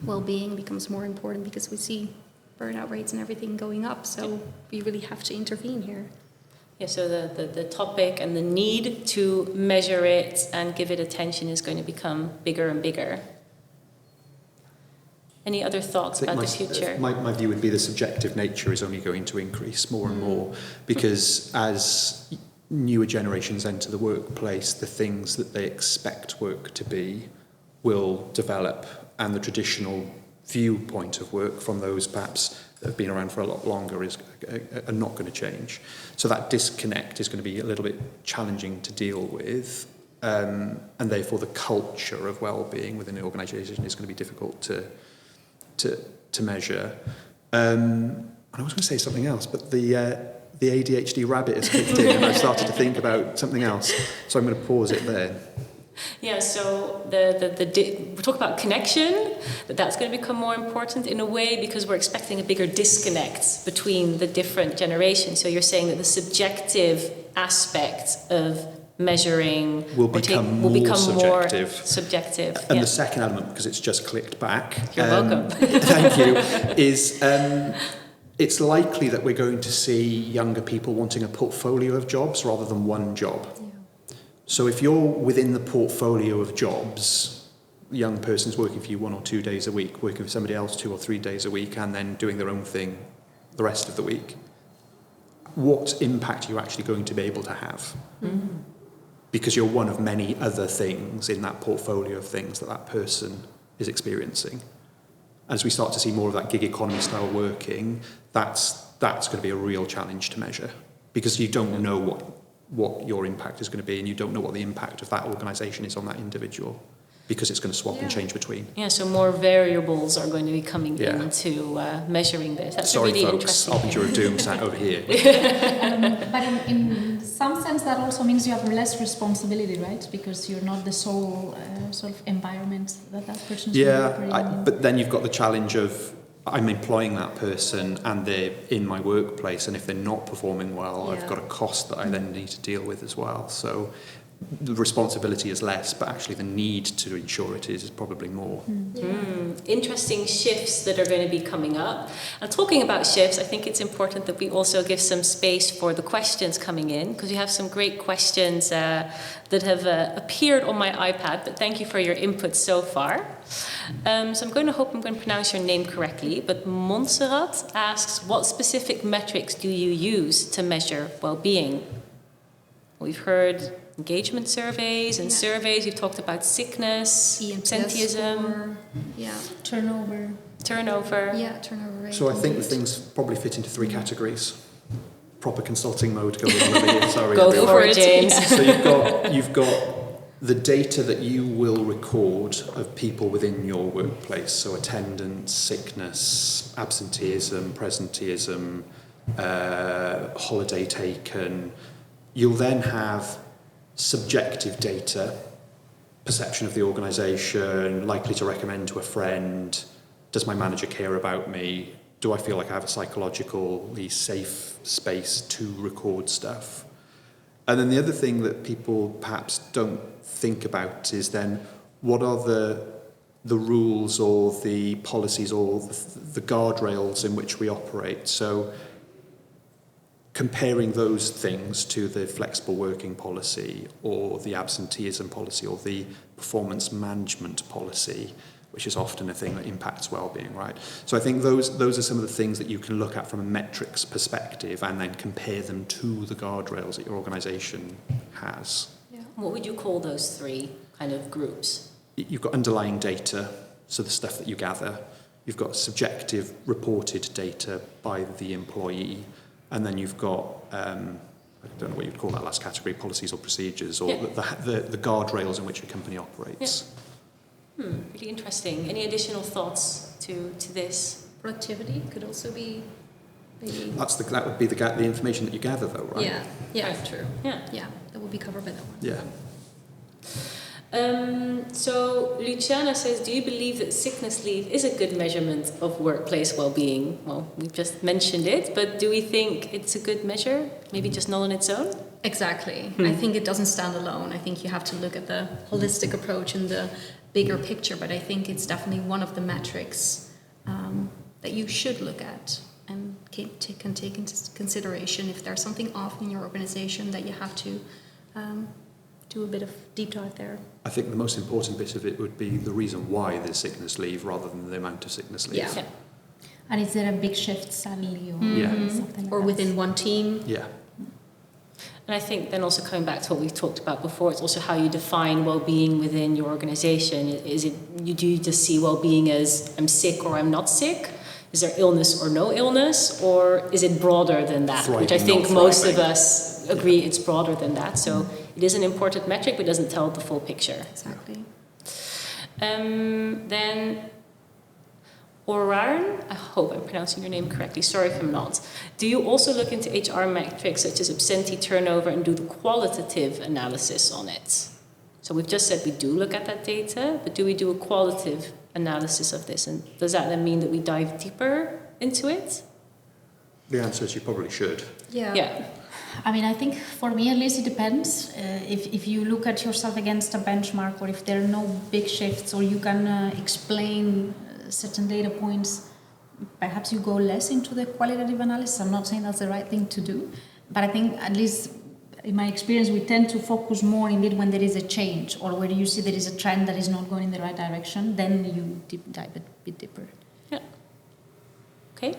Well-being becomes more important because we see burnout rates and everything going up. So we really have to intervene here. Yeah, so the topic and the need to measure it and give it attention is going to become bigger and bigger. Any other thoughts about the future? My view would be the subjective nature is only going to increase more and more, because as newer generations enter the workplace, the things that they expect work to be will develop, and the traditional viewpoint of work from those perhaps that have been around for a lot longer are not going to change. So that disconnect is going to be a little bit challenging to deal with, and therefore the culture of well-being within the organisation is going to be difficult to measure. And I was going to say something else, but the ADHD rabbit has kicked in and I've started to think about something else. So I'm going to pause it there. Yeah, so we talk about connection, that's going to become more important in a way because we're expecting a bigger disconnect between the different generations. So you're saying that the subjective aspect of measuring will become more subjective. And the second element, because it's just clicked back. You're welcome. Thank you. Is it's likely that we're going to see younger people wanting a portfolio of jobs rather than one job. Yeah. So if you're within the portfolio of jobs, a young person's working for you 1 or 2 days a week, working for somebody else 2 or 3 days a week, and then doing their own thing the rest of the week, what impact are you actually going to be able to have? Mm-hmm. Because you're one of many other things in that portfolio of things that person is experiencing. As we start to see more of that gig economy style working, that's going to be a real challenge to measure, because you don't know what your impact is going to be, and you don't know what the impact of that organisation is on that individual, because it's going to swap and change between. Yeah, so more variables are going to be coming into measuring this. That's Sorry, really folks, interesting. Harbinger of Doom sat over here. But in some sense, that also means you have less responsibility, right? Because you're not the sole sort of environment that person is operating in. But then you've got the challenge of I'm employing that person and they're in my workplace, and if they're not performing well, I've got a cost that I then need to deal with as well. So the responsibility is less, but actually the need to ensure it is probably more. Interesting shifts that are going to be coming up. And talking about shifts, I think it's important that we also give some space for the questions coming in, because we have some great questions that have appeared on my iPad, but thank you for your input so far. So I'm going to pronounce your name correctly, but Montserrat asks, what specific metrics do you use to measure well-being? We've heard engagement surveys and surveys. You've talked about sickness, absenteeism, turnover. Yeah, turnover rate. So I think the things probably fit into 3 categories. Proper consulting mode going on over here. Sorry, Go for it, James. So you've got the data that you will record of people within your workplace. So attendance, sickness, absenteeism, presenteeism, holiday taken. You'll then have subjective data, perception of the organisation, likely to recommend to a friend, does my manager care about me, do I feel like I have a psychologically safe space to record stuff? And then the other thing that people perhaps don't think about is then what are the rules or the policies or the guardrails in which we operate. So comparing those things to the flexible working policy or the absenteeism policy or the performance management policy, which is often a thing that impacts well-being, right? So I think those are some of the things that you can look at from a metrics perspective and then compare them to the guardrails that your organisation has. Yeah. What would you call those 3 kind of groups? You've got underlying data, so the stuff that you gather. You've got subjective reported data by the employee. And then you've got, I don't know what you'd call that last category, policies or procedures, or the guardrails in which a company operates. Yeah. Really interesting. Any additional thoughts to this? Productivity could also be maybe. That would be the information that you gather, though, right? Yeah, right. True. Yeah, that would be covered by that one. Yeah. So Luciana says, do you believe that sickness leave is a good measurement of workplace well-being? Well, we've just mentioned it, but do we think it's a good measure? Maybe just not on its own? Exactly. I think it doesn't stand alone. I think you have to look at the holistic approach and the bigger picture, but I think it's definitely one of the metrics that you should look at and can take into consideration if there's something off in your organization that you have to do a bit of deep dive there. I think the most important bit of it would be the reason why there's sickness leave rather than the amount of sickness leave. Yeah. And is there a big shift suddenly or something like or that? within one team? Yeah. And I think then also coming back to what we've talked about before, it's also how you define well-being within your organization. Do you just see well-being as I'm sick or I'm not sick? Is there illness or no illness? Or is it broader than that? Thriving, which I think not most thriving. of us agree it's broader than that. So it is an important metric, but doesn't tell the full picture. Exactly. Then Orarn, I hope I'm pronouncing your name correctly, sorry if I'm not. Do you also look into HR metrics such as absentee turnover and do the qualitative analysis on it? So we've just said we do look at that data, but do we do a qualitative analysis of this? And does that then mean that we dive deeper into it? The answer is you probably should. Yeah. I mean, I think for me at least it depends. If you look at yourself against a benchmark or if there are no big shifts or you can explain certain data points, perhaps you go less into the qualitative analysis. I'm not saying that's the right thing to do, but I think at least in my experience we tend to focus more indeed when there is a change or where you see there is a trend that is not going in the right direction, then you deep dive a bit deeper. Yeah. Okay.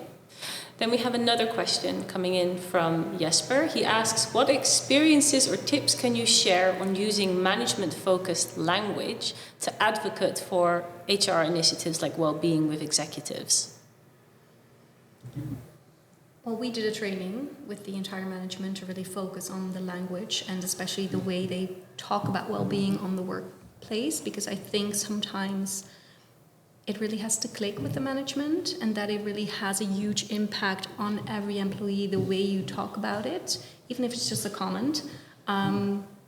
Then we have another question coming in from Jesper. He asks, what experiences or tips can you share on using management-focused language to advocate for HR initiatives like well-being with executives? Well, we did a training with the entire management to really focus on the language and especially the way they talk about well-being on the workplace, because I think sometimes it really has to click with the management and that it really has a huge impact on every employee, the way you talk about it, even if it's just a comment.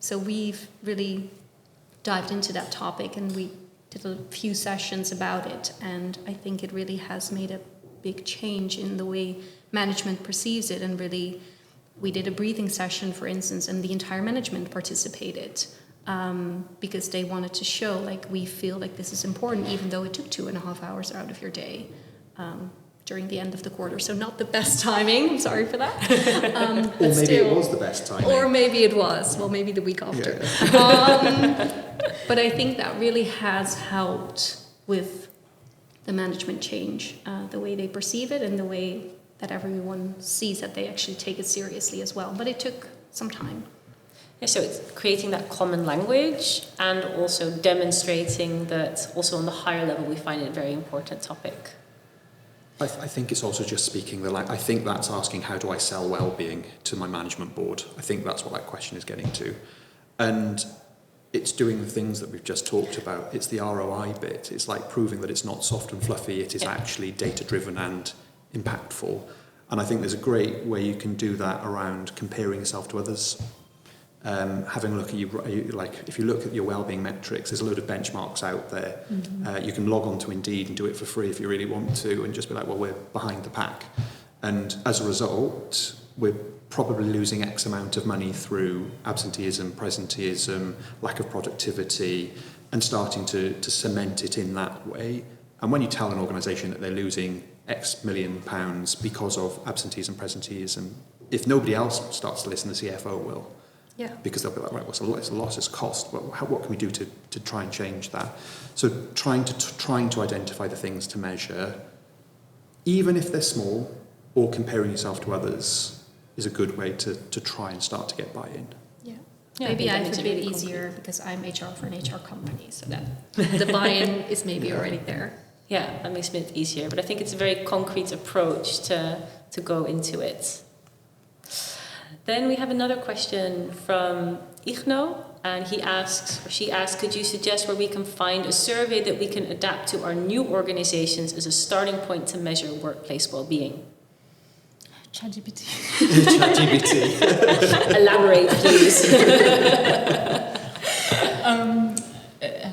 So we've really dived into that topic and we did a few sessions about it, and I think it really has made a big change in the way management perceives it. And really, we did a breathing session, for instance, and the entire management participated. Because they wanted to show, like, we feel like this is important, even though it took 2.5 hours out of your day during the end of the quarter. So not the best timing, I'm sorry for that. Or maybe it was the best timing. Or maybe it was, well, maybe the week after. Yeah. But I think that really has helped with the management change, the way they perceive it and the way that everyone sees that they actually take it seriously as well. But it took some time. Yeah, so it's creating that common language and also demonstrating that also on the higher level we find it a very important topic. I think it's also just speaking the language. I think that's asking, how do I sell well-being to my management board? I think that's what that question is getting to. And it's doing the things that we've just talked about. It's the ROI bit. It's like proving that it's not soft and fluffy. It is actually data-driven and impactful. And I think there's a great way you can do that around comparing yourself to others. Having a look at if you look at your wellbeing metrics, there's a load of benchmarks out there. You can log on to Indeed and do it for free if you really want to, and just be like, well, we're behind the pack. And as a result, we're probably losing X amount of money through absenteeism, presenteeism, lack of productivity, and starting to cement it in that way. And when you tell an organisation that they're losing X million pounds because of absenteeism, presenteeism, if nobody else starts to listen, the CFO will. Yeah. Because they'll be like, right, well, it's a loss, it's cost, but what can we do to try and change that? So trying to identify the things to measure, even if they're small, or comparing yourself to others, is a good way to try and start to get buy-in. Yeah. Yeah, Maybe I I think have that's a bit really easier because I'm HR for an HR company, so that the buy-in is maybe already there. Yeah, that makes it a bit easier. But I think it's a very concrete approach to go into it. Then we have another question from Igno, and she asks, could you suggest where we can find a survey that we can adapt to our new organizations as a starting point to measure workplace well-being? ChatGPT. ChatGPT. Elaborate, please.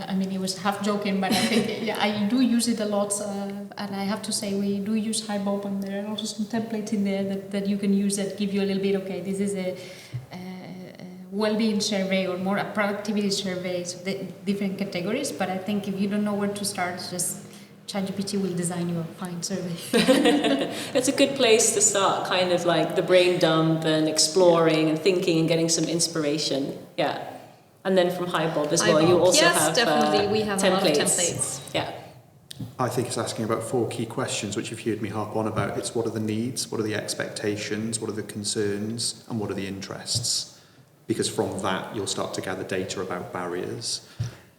I mean, he was half joking, but I think I do use it a lot, and I have to say we do use HiBob, and there are also some templates in there that you can use that give you a little bit. Okay, this is a well-being survey or more a productivity survey, so different categories. But I think if you don't know where to start, just ChatGPT will design you a fine survey. It's a good place to start, kind of like the brain dump and exploring and thinking and getting some inspiration. Yeah. And then from HiBob as well, you also have definitely. We have templates. a lot of templates. Yeah. I think it's asking about 4 key questions, which you've heard me harp on about. It's what are the needs, what are the expectations, what are the concerns, and what are the interests? Because from that, you'll start to gather data about barriers.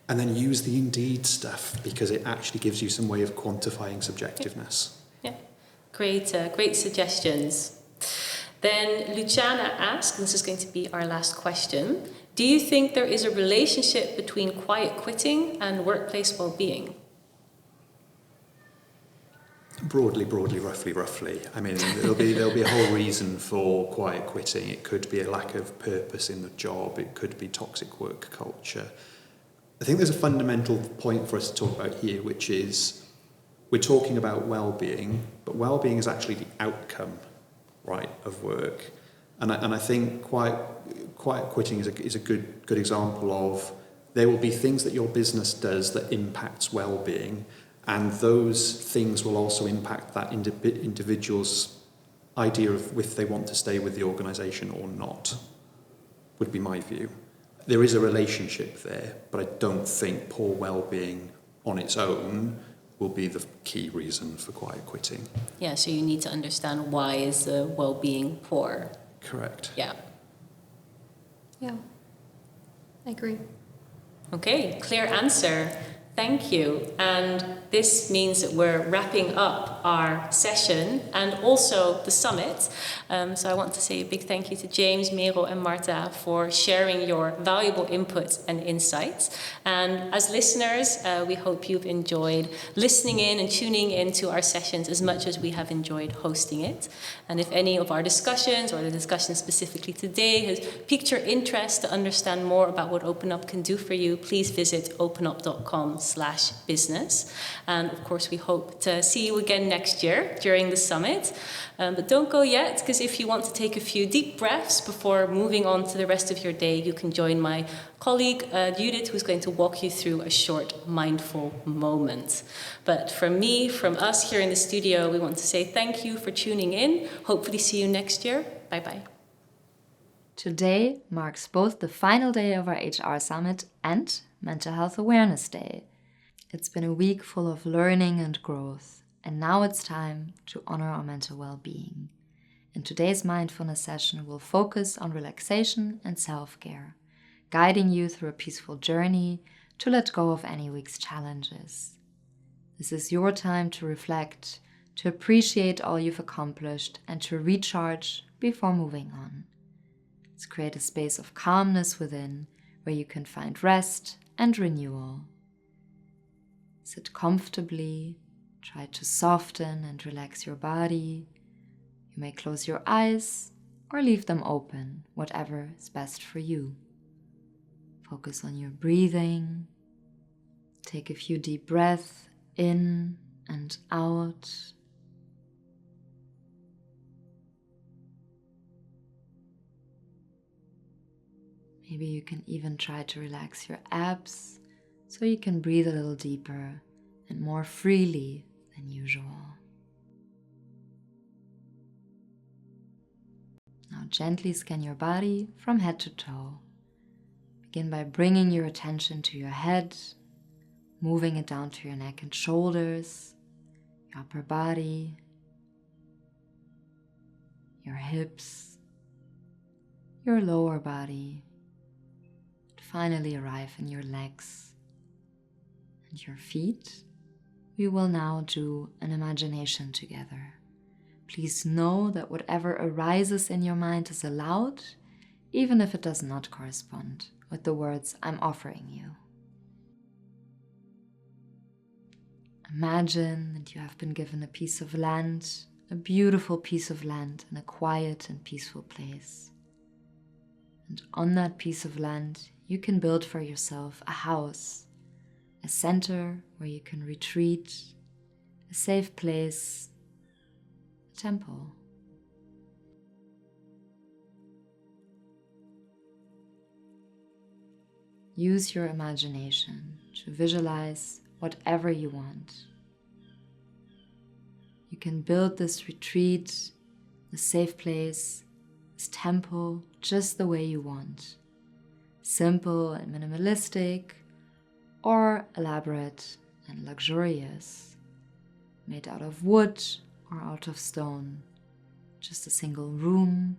And then use the Indeed stuff, because it actually gives you some way of quantifying subjectiveness. Yeah. Great suggestions. Then Luciana asks, and this is going to be our last question, do you think there is a relationship between quiet quitting and workplace well-being? Broadly, roughly. I mean, there'll be a whole reason for quiet quitting. It could be a lack of purpose in the job. It could be toxic work culture. I think there's a fundamental point for us to talk about here, which is we're talking about well-being, but well-being is actually the outcome, right, of work. And I think quiet quitting is a good example of there will be things that your business does that impacts well-being, and those things will also impact that individual's idea of if they want to stay with the organisation or not, would be my view. There is a relationship there, but I don't think poor well-being on its own will be the key reason for quiet quitting. Yeah, so you need to understand why is the well-being poor. Correct. Yeah. Yeah, I agree. Okay, clear answer. Thank you. And this means that we're wrapping up our session and also the summit. So I want to say a big thank you to James, Merel and Marta for sharing your valuable input and insights. And as listeners, we hope you've enjoyed listening in and tuning into our sessions as much as we have enjoyed hosting it. And if any of our discussions or the discussion specifically today has piqued your interest to understand more about what OpenUp can do for you, please visit openup.com/business. And of course, we hope to see you again next year during the summit. But don't go yet, because if you want to take a few deep breaths before moving on to the rest of your day, you can join my colleague Judith, who's going to walk you through a short mindful moment. But from me, from us here in the studio, we want to say thank you for tuning in. Hopefully see you next year. Bye-bye. Today marks both the final day of our HR Summit and Mental Health Awareness Day. It's been a week full of learning and growth, and now it's time to honor our mental well-being. In today's mindfulness session, we'll focus on relaxation and self-care, guiding you through a peaceful journey to let go of any week's challenges. This is your time to reflect, to appreciate all you've accomplished, and to recharge before moving on. Let's create a space of calmness within, where you can find rest and renewal. Sit comfortably, try to soften and relax your body. You may close your eyes or leave them open, whatever is best for you. Focus on your breathing. Take a few deep breaths in and out. Maybe you can even try to relax your abs so you can breathe a little deeper and more freely than usual. Now gently scan your body from head to toe. Begin by bringing your attention to your head, moving it down to your neck and shoulders, your upper body, your hips, your lower body, and finally arrive in your legs and your feet. We will now do an imagination together. Please know that whatever arises in your mind is allowed, even if it does not correspond with the words I'm offering you. Imagine that you have been given a piece of land, a beautiful piece of land in a quiet and peaceful place. And on that piece of land, you can build for yourself a house, a center where you can retreat, a safe place, a temple. Use your imagination to visualize whatever you want. You can build this retreat, this safe place, this temple just the way you want. Simple and minimalistic, or elaborate and luxurious, made out of wood or out of stone. Just a single room,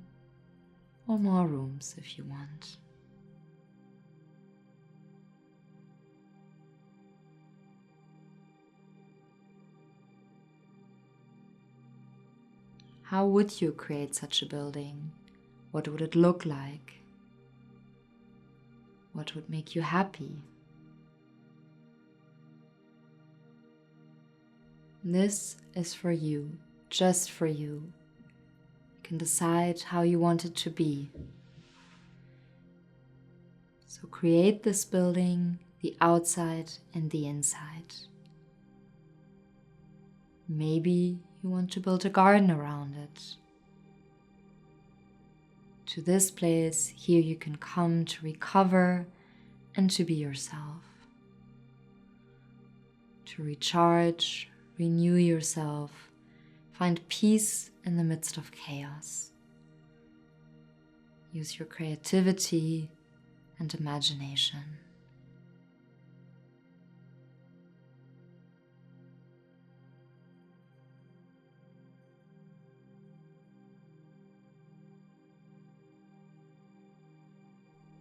or more rooms if you want. How would you create such a building? What would it look like? What would make you happy? This is for you, just for you. You can decide how you want it to be. So create this building, the outside and the inside. Maybe you want to build a garden around it. To this place, here you can come to recover and to be yourself. To recharge, renew yourself, find peace in the midst of chaos. Use your creativity and imagination.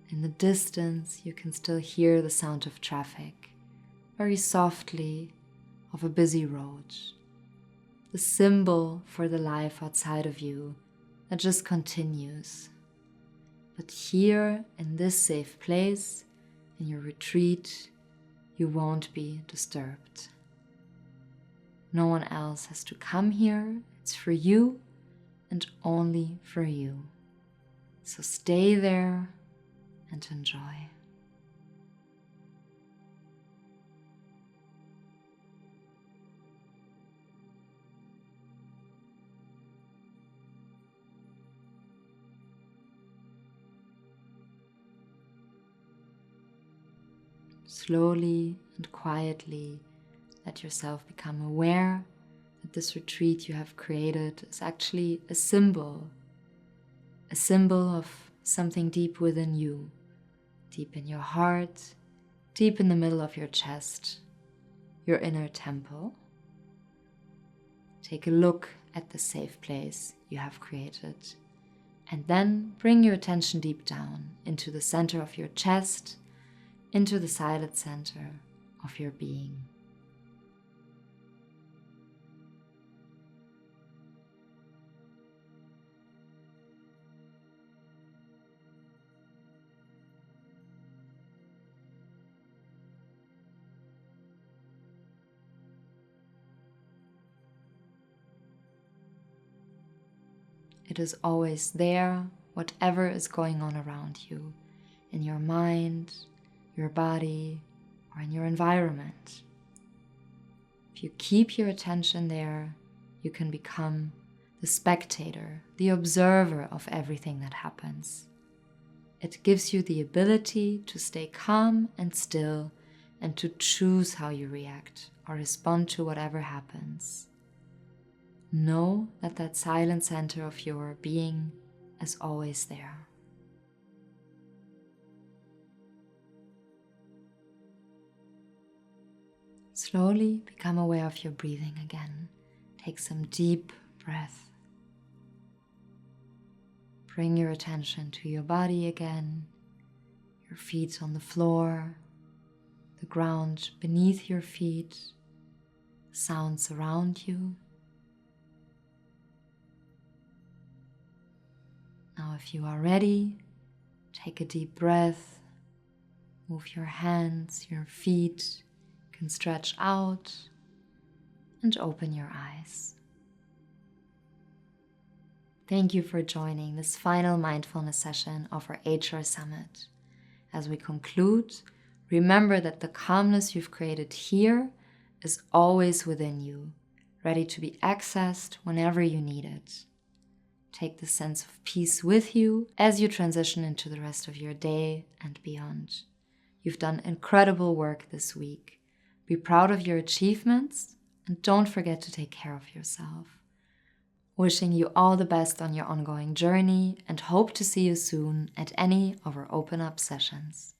In the distance, you can still hear the sound of traffic, very softly, of a busy road. The symbol for the life outside of you that just continues. But here, in this safe place, in your retreat, you won't be disturbed. No one else has to come here. It's for you and only for you. So stay there and enjoy. Slowly and quietly let yourself become aware that this retreat you have created is actually a symbol of something deep within you, deep in your heart, deep in the middle of your chest, your inner temple. Take a look at the safe place you have created. And then bring your attention deep down into the center of your chest, into the silent center of your being. It is always there, whatever is going on around you, in your mind, your body, or in your environment. If you keep your attention there, you can become the spectator, the observer of everything that happens. It gives you the ability to stay calm and still and to choose how you react or respond to whatever happens. Know that that silent center of your being is always there. Slowly become aware of your breathing again. Take some deep breath. Bring your attention to your body again, your feet on the floor, the ground beneath your feet, sounds around you. Now, if you are ready, take a deep breath, move your hands, your feet, you can stretch out and open your eyes. Thank you for joining this final mindfulness session of our HR Summit. As we conclude, remember that the calmness you've created here is always within you, ready to be accessed whenever you need it. Take the sense of peace with you as you transition into the rest of your day and beyond. You've done incredible work this week. Be proud of your achievements and don't forget to take care of yourself. Wishing you all the best on your ongoing journey and hope to see you soon at any of our OpenUp sessions.